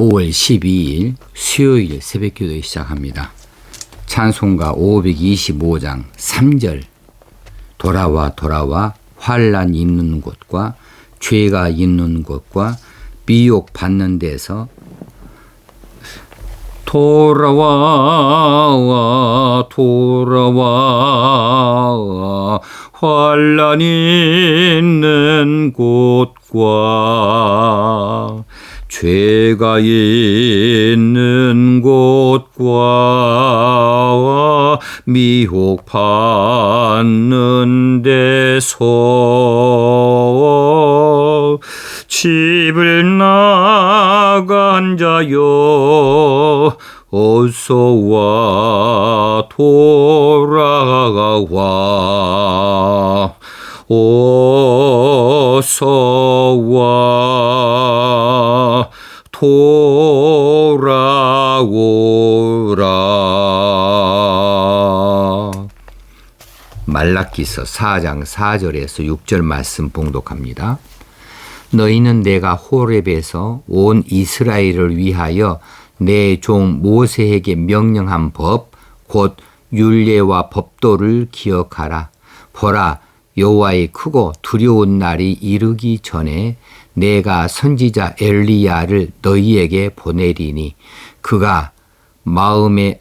5월 12일 수요일 새벽기도 시작합니다. 찬송가 525장 3절 돌아와 돌아와 환난 있는 곳과 죄가 있는 곳과 미혹 받는 데서 돌아와 돌아와 환난 있는 곳과 죄가 있는 곳과 미혹 받는 데서 집을 나간 자여 어서와 돌아와 어서와 돌아오라. 말라기서 4장 4절에서 6절 말씀 봉독합니다. 너희는 내가 호렙에서 온 이스라엘을 위하여 내 종 모세에게 명령한 법 곧 율례와 법도를 기억하라. 보라, 여호와의 크고 두려운 날이 이르기 전에 내가 선지자 엘리야를 너희에게 보내리니 그가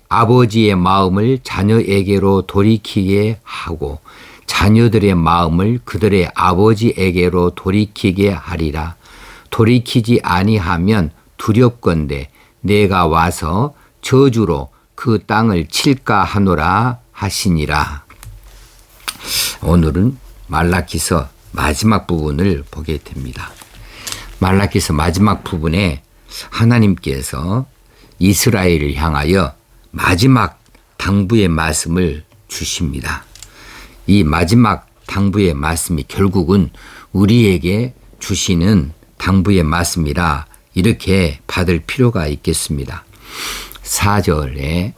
아버지의 마음을 자녀에게로 돌이키게 하고 자녀들의 마음을 그들의 아버지에게로 돌이키게 하리라. 돌이키지 아니하면 두렵건대 내가 와서 저주로 그 땅을 칠까 하노라 하시니라. 오늘은 말라기서 마지막 부분을 보게 됩니다. 말라기서 마지막 부분에 하나님께서 이스라엘을 향하여 마지막 당부의 말씀을 주십니다. 이 마지막 당부의 말씀이 결국은 우리에게 주시는 당부의 말씀이라 이렇게 받을 필요가 있겠습니다. 4절에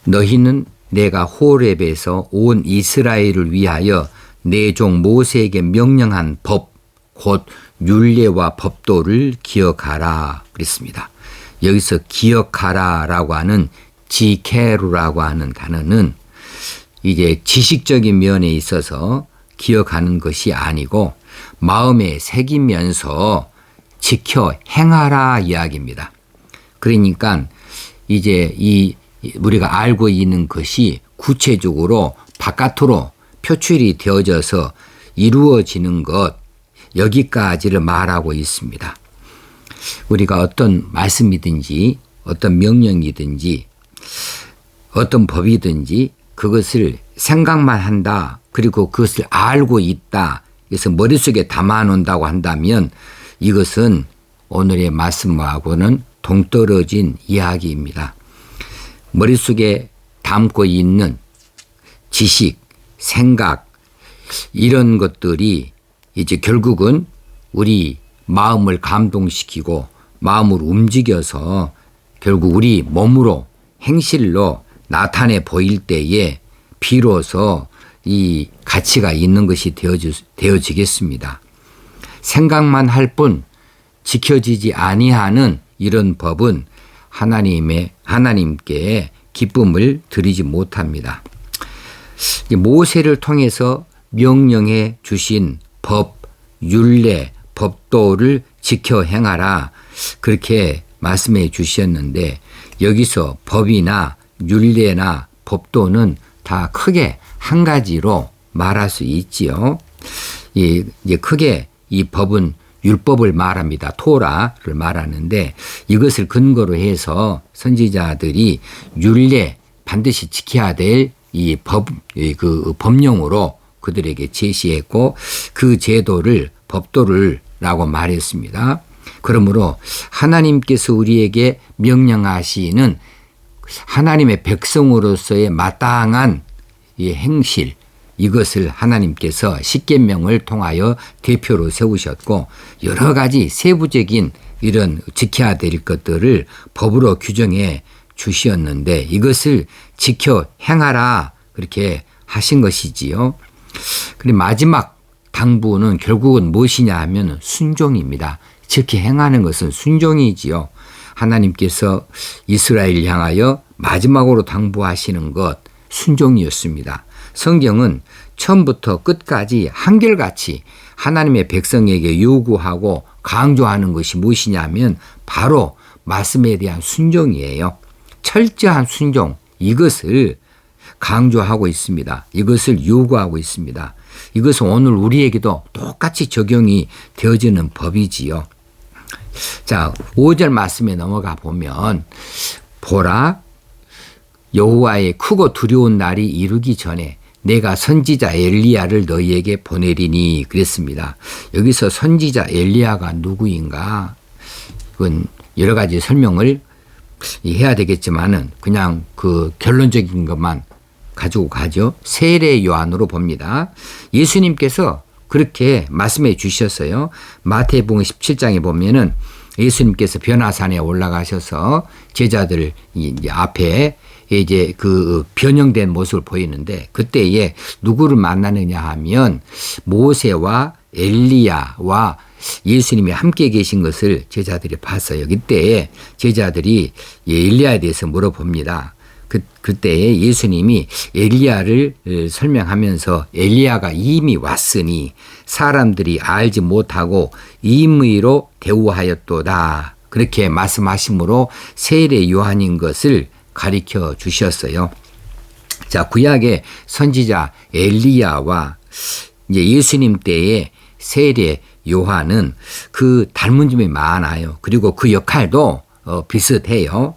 너희는 내가 호렙에서 온 이스라엘을 위하여 내 종 모세에게 명령한 법 곧 율례와 법도를 기억하라 그랬습니다. 여기서 기억하라라고 하는 지케루라고 하는 단어는 이제 지식적인 면에 있어서 기억하는 것이 아니고 마음에 새기면서 지켜 행하라 이야기입니다. 그러니까 이제 우리가 알고 있는 것이 구체적으로 바깥으로 표출이 되어져서 이루어지는 것 여기까지를 말하고 있습니다. 우리가 어떤 말씀이든지 어떤 명령이든지 어떤 법이든지 그것을 생각만 한다. 그리고 그것을 알고 있다. 그래서 머릿속에 담아놓는다고 한다면 이것은 오늘의 말씀하고는 동떨어진 이야기입니다. 머릿속에 담고 있는 지식, 생각 이런 것들이 이제 결국은 우리 마음을 감동시키고 마음을 움직여서 결국 우리 몸으로 행실로 나타내 보일 때에 비로소 이 가치가 있는 것이 되어지겠습니다. 생각만 할 뿐 지켜지지 아니하는 이런 법은 하나님께 기쁨을 드리지 못합니다. 모세를 통해서 명령해 주신 법, 율례, 법도를 지켜 행하라 그렇게 말씀해 주셨는데 여기서 법이나 율례나 법도는 다 크게 한 가지로 말할 수 있지요. 이제 크게 이 법은 율법을 말합니다. 토라를 말하는데 이것을 근거로 해서 선지자들이 율례 반드시 지켜야 될 이 법령으로 그들에게 제시했고 그 제도를 법도를라고 말했습니다. 그러므로 하나님께서 우리에게 명령하시는 하나님의 백성으로서의 마땅한 이 행실 이것을 하나님께서 십계명을 통하여 대표로 세우셨고 여러 가지 세부적인 이런 지켜야 될 것들을 법으로 규정해 주셨는데 이것을 지켜 행하라 그렇게 하신 것이지요. 그리고 마지막 당부는 결국은 무엇이냐 하면 순종입니다. 지켜 행하는 것은 순종이지요. 하나님께서 이스라엘 향하여 마지막으로 당부하시는 것 순종이었습니다. 성경은 처음부터 끝까지 한결같이 하나님의 백성에게 요구하고 강조하는 것이 무엇이냐면 바로 말씀에 대한 순종이에요. 철저한 순종, 이것을 강조하고 있습니다. 이것을 요구하고 있습니다. 이것은 오늘 우리에게도 똑같이 적용이 되어지는 법이지요. 자, 5절 말씀에 넘어가 보면 보라, 여호와의 크고 두려운 날이 이르기 전에 내가 선지자 엘리야를 너희에게 보내리니 그랬습니다. 여기서 선지자 엘리야가 누구인가? 그건 여러 가지 설명을 해야 되겠지만은 그냥 그 결론적인 것만 가지고 가죠. 세례 요한으로 봅니다. 예수님께서 그렇게 말씀해 주셨어요. 마태복음 17장에 보면은 예수님께서 변화산에 올라가셔서 제자들 앞에 이제 그 변형된 모습을 보이는데 그때에 누구를 만나느냐 하면 모세와 엘리야와 예수님이 함께 계신 것을 제자들이 봤어요. 그때 제자들이 엘리야에 대해서 물어봅니다. 그때 예수님이 엘리야를 설명하면서 엘리야가 이미 왔으니 사람들이 알지 못하고 임의로 대우하였도다. 그렇게 말씀하심으로 세례 요한인 것을 가르쳐 주셨어요. 자, 구약의 선지자 엘리야와 이제 예수님 때의 세례 요한은 그 닮은 점이 많아요. 그리고 그 역할도 비슷해요.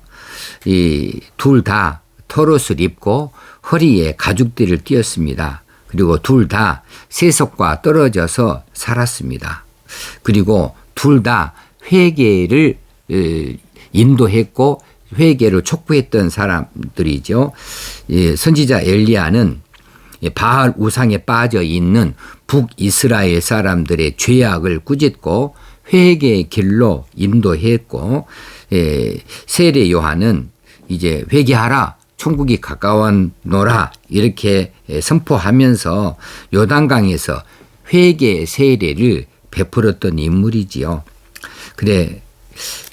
이 둘 다 털옷을 입고 허리에 가죽띠를 띄었습니다. 그리고 둘 다 세속과 떨어져서 살았습니다. 그리고 둘 다 회개를 인도했고 회개를 촉구했던 사람들이죠. 선지자 엘리야는 바알 우상에 빠져 있는 북이스라엘 사람들의 죄악을 꾸짖고 회개의 길로 인도했고, 세례 요한은 이제 회개하라, 천국이 가까웠노라 이렇게 선포하면서 요단강에서 회개의 세례를 베풀었던 인물이지요. 그래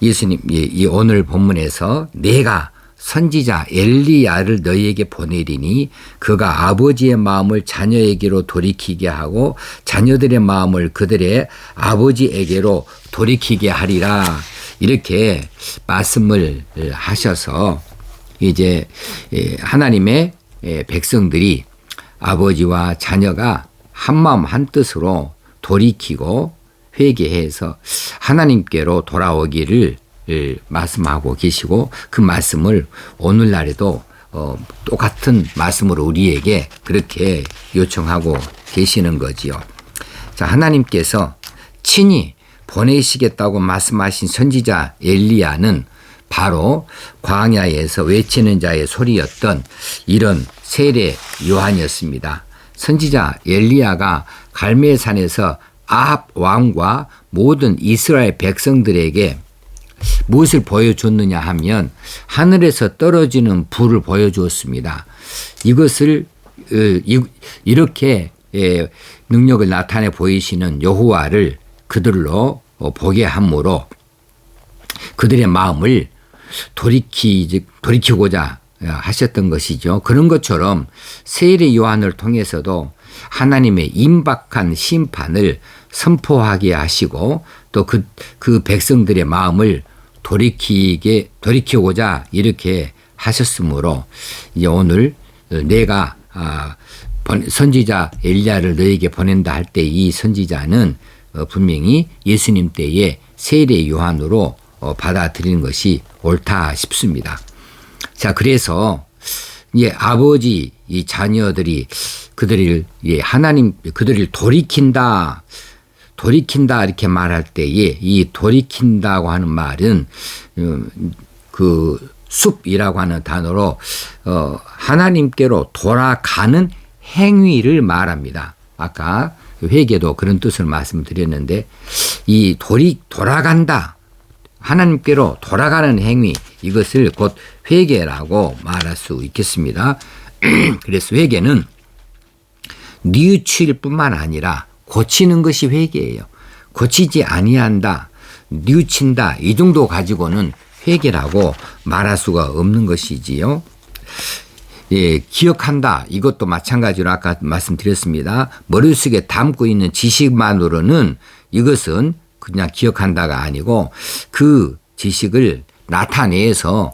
예수님 이 오늘 본문에서 내가 선지자 엘리야를 너희에게 보내리니 그가 아버지의 마음을 자녀에게로 돌이키게 하고 자녀들의 마음을 그들의 아버지에게로 돌이키게 하리라 이렇게 말씀을 하셔서 이제 하나님의 백성들이 아버지와 자녀가 한마음 한뜻으로 돌이키고 회개해서 하나님께로 돌아오기를 말씀하고 계시고 그 말씀을 오늘날에도 똑같은 말씀으로 우리에게 그렇게 요청하고 계시는 거지요. 자, 하나님께서 친히 보내시겠다고 말씀하신 선지자 엘리야는 바로 광야에서 외치는 자의 소리였던 이런 세례 요한이었습니다. 선지자 엘리야가 갈멜산에서 아합 왕과 모든 이스라엘 백성들에게 무엇을 보여줬느냐 하면 하늘에서 떨어지는 불을 보여주었습니다. 이것을 이렇게 능력을 나타내 보이시는 여호와를 그들로 보게 함으로 그들의 마음을 돌이키고자 하셨던 것이죠. 그런 것처럼 세례 요한을 통해서도 하나님의 임박한 심판을 선포하게 하시고 또 그 백성들의 마음을 돌이키고자 이렇게 하셨으므로 이제 오늘 내가 선지자 엘리야를 너에게 보낸다 할 때 이 선지자는 분명히 예수님 때의 세례 요한으로 받아들이는 것이 옳다 싶습니다. 자, 그래서 이제 아버지 이 자녀들이 그들을 돌이킨다 이렇게 말할 때에 이 돌이킨다고 하는 말은 그 숲이라고 하는 단어로 하나님께로 돌아가는 행위를 말합니다. 아까 회개도 그런 뜻을 말씀드렸는데 이 돌아간다 하나님께로 돌아가는 행위 이것을 곧 회개라고 말할 수 있겠습니다. 그래서 회개는 뉘우칠 뿐만 아니라 고치는 것이 회개예요. 고치지 아니한다, 뉘우친다 이 정도 가지고는 회개라고 말할 수가 없는 것이지요. 예, 기억한다. 이것도 마찬가지로 아까 말씀드렸습니다. 머릿속에 담고 있는 지식만으로는 이것은 그냥 기억한다가 아니고 그 지식을 나타내서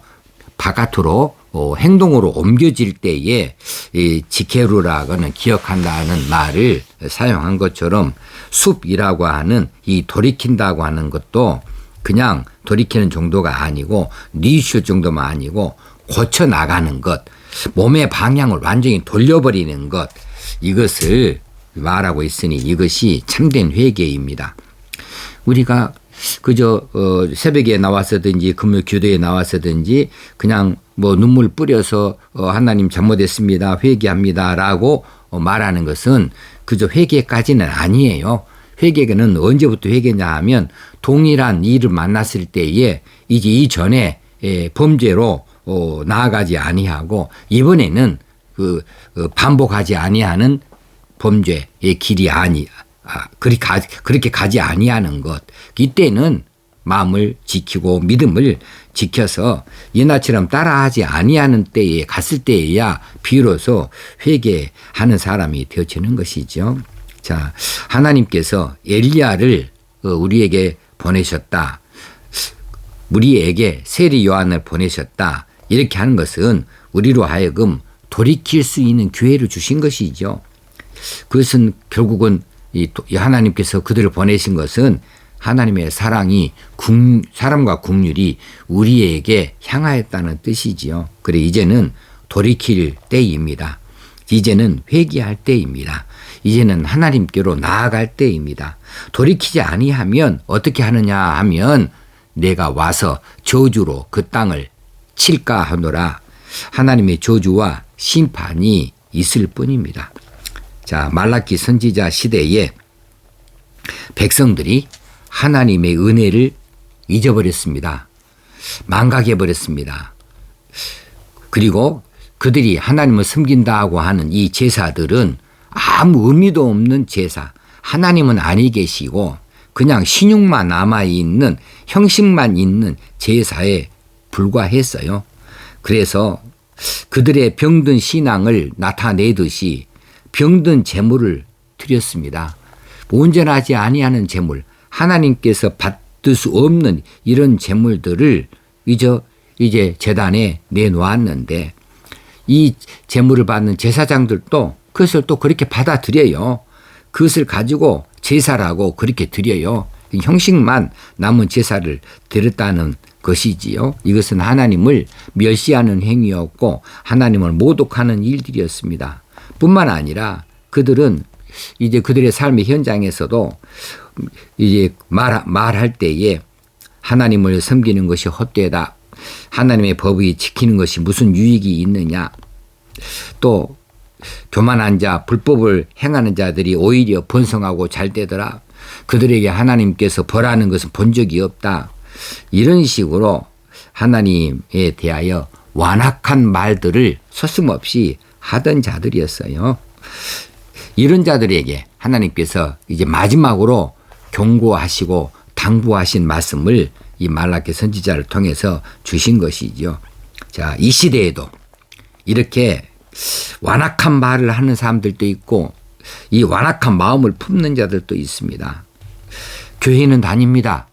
바깥으로 행동으로 옮겨질 때에 이 지케루라고는 기억한다는 말을 사용한 것처럼 숲이라고 하는 이 돌이킨다고 하는 것도 그냥 돌이키는 정도가 아니고 뉘실 정도만 아니고 고쳐 나가는 것, 몸의 방향을 완전히 돌려버리는 것, 이것을 말하고 있으니 이것이 참된 회개입니다. 우리가 그저 새벽에 나왔었든지 금요 교도에 나왔었든지 그냥 뭐 눈물 뿌려서 하나님 잘못했습니다, 회개합니다라고 말하는 것은 그저 회개까지는 아니에요. 회개는 언제부터 회개냐 하면 동일한 일을 만났을 때에 이제 이전에 범죄로 나아가지 아니하고 이번에는 반복하지 아니하는 범죄의 길이 그렇게 가지 아니하는 것. 이때는 마음을 지키고 믿음을 지켜서 옛날처럼 따라하지 아니하는 때에 갔을 때에야 비로소 회개하는 사람이 되어지는 것이죠. 자, 하나님께서 엘리야를 우리에게 보내셨다. 우리에게 세리 요한을 보내셨다. 이렇게 하는 것은 우리로 하여금 돌이킬 수 있는 기회를 주신 것이죠. 그것은 결국은 하나님께서 그들을 보내신 것은 하나님의 사람과 긍휼이 우리에게 향하였다는 뜻이지요. 그래 이제는 돌이킬 때입니다. 이제는 회개할 때입니다. 이제는 하나님께로 나아갈 때입니다. 돌이키지 아니하면 어떻게 하느냐 하면 내가 와서 저주로 그 땅을 칠까 하노라. 하나님의 저주와 심판이 있을 뿐입니다. 자, 말라기 선지자 시대에 백성들이 하나님의 은혜를 잊어버렸습니다. 망각해버렸습니다. 그리고 그들이 하나님을 섬긴다고 하는 이 제사들은 아무 의미도 없는 제사, 하나님은 아니 계시고 그냥 신용만 남아있는 형식만 있는 제사에 불과했어요. 그래서 그들의 병든 신앙을 나타내듯이 병든 제물을 드렸습니다. 온전하지 아니하는 제물, 하나님께서 받을 수 없는 이런 제물들을 이제 제단에 내놓았는데 이 제물을 받는 제사장들도 그것을 또 그렇게 받아들여요. 그것을 가지고 제사라고 그렇게 드려요. 형식만 남은 제사를 드렸다는 것이지요. 이것은 하나님을 멸시하는 행위였고 하나님을 모독하는 일들이었습니다. 뿐만 아니라 그들은 이제 그들의 삶의 현장에서도 이제 말할 때에 하나님을 섬기는 것이 헛되다. 하나님의 법이 지키는 것이 무슨 유익이 있느냐. 또 교만한 자, 불법을 행하는 자들이 오히려 번성하고 잘 되더라. 그들에게 하나님께서 벌하는 것은 본 적이 없다. 이런 식으로 하나님에 대하여 완악한 말들을 서슴없이 하던 자들이었어요. 이런 자들에게 하나님께서 이제 마지막으로 경고하시고 당부하신 말씀을 이 말라기 선지자를 통해서 주신 것이죠. 자, 이 시대에도 이렇게 완악한 말을 하는 사람들도 있고 이 완악한 마음을 품는 자들도 있습니다. 교회는 다닙니다.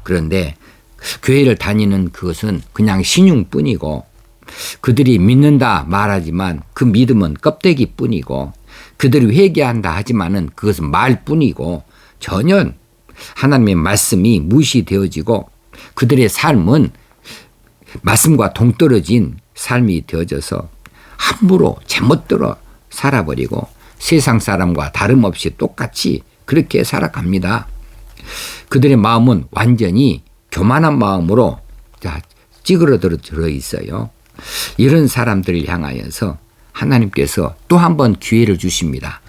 그런데 교회를 다니는 그것은 그냥 신용뿐이고 그들이 믿는다 말하지만 그 믿음은 껍데기뿐이고 그들이 회개한다 하지만은 그것은 말뿐이고 전혀 하나님의 말씀이 무시되어지고 그들의 삶은 말씀과 동떨어진 삶이 되어져서 함부로 제멋대로 살아버리고 세상 사람과 다름없이 똑같이 그렇게 살아갑니다. 그들의 마음은 완전히 교만한 마음으로 찌그러들어 있어요. 이런 사람들을 향하여서 하나님께서 또 한 번 기회를 주십니다.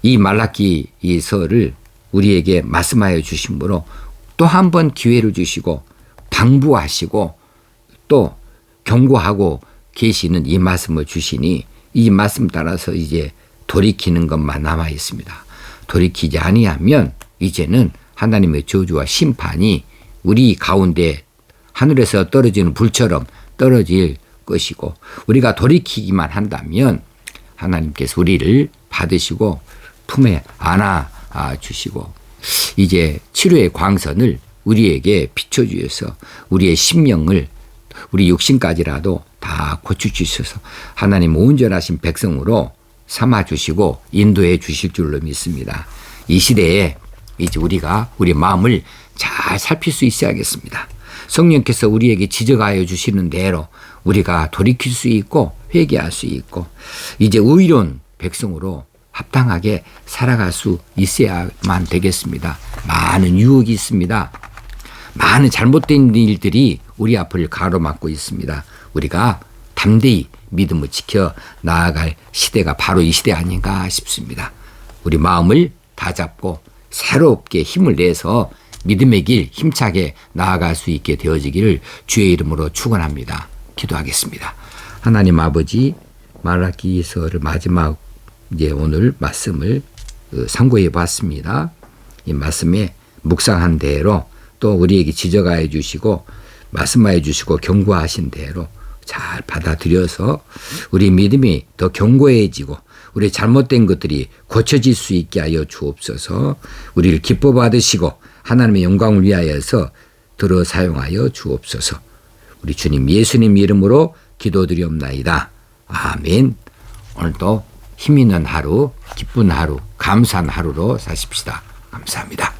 이 말라기서를 우리에게 말씀하여 주심으로 또 한 번 기회를 주시고 당부하시고 또 경고하고 계시는 이 말씀을 주시니 이 말씀 따라서 이제 돌이키는 것만 남아 있습니다. 돌이키지 아니하면 이제는 하나님의 저주와 심판이 우리 가운데 하늘에서 떨어지는 불처럼 떨어질 것이고 우리가 돌이키기만 한다면 하나님께서 우리를 받으시고 품에 안아 주시고 이제 치료의 광선을 우리에게 비춰주셔서 우리의 심령을 우리 육신까지라도 다 고쳐주셔서 하나님 온전하신 백성으로 삼아주시고 인도해 주실 줄로 믿습니다. 이 시대에 이제 우리가 우리 마음을 잘 살필 수 있어야겠습니다. 성령께서 우리에게 지적하여 주시는 대로 우리가 돌이킬 수 있고 회개할 수 있고 이제 의로운 백성으로 합당하게 살아갈 수 있어야만 되겠습니다. 많은 유혹이 있습니다. 많은 잘못된 일들이 우리 앞을 가로막고 있습니다. 우리가 담대히 믿음을 지켜 나아갈 시대가 바로 이 시대 아닌가 싶습니다. 우리 마음을 다잡고 새롭게 힘을 내서 믿음의 길 힘차게 나아갈 수 있게 되어지기를 주의 이름으로 축원합니다. 기도하겠습니다. 하나님 아버지, 말라기서를 마지막 이제 오늘 말씀을 상고해 봤습니다. 이 말씀에 묵상한 대로 또 우리에게 지적하여 주시고 말씀하여 주시고 경고하신 대로 잘 받아들여서 우리 믿음이 더 견고해지고 우리 잘못된 것들이 고쳐질 수 있게 하여 주옵소서. 우리를 기뻐 받으시고 하나님의 영광을 위하여서 들어 사용하여 주옵소서. 우리 주님 예수님 이름으로 기도드리옵나이다. 아멘. 오늘도 힘있는 하루, 기쁜 하루, 감사한 하루로 사십시다. 감사합니다.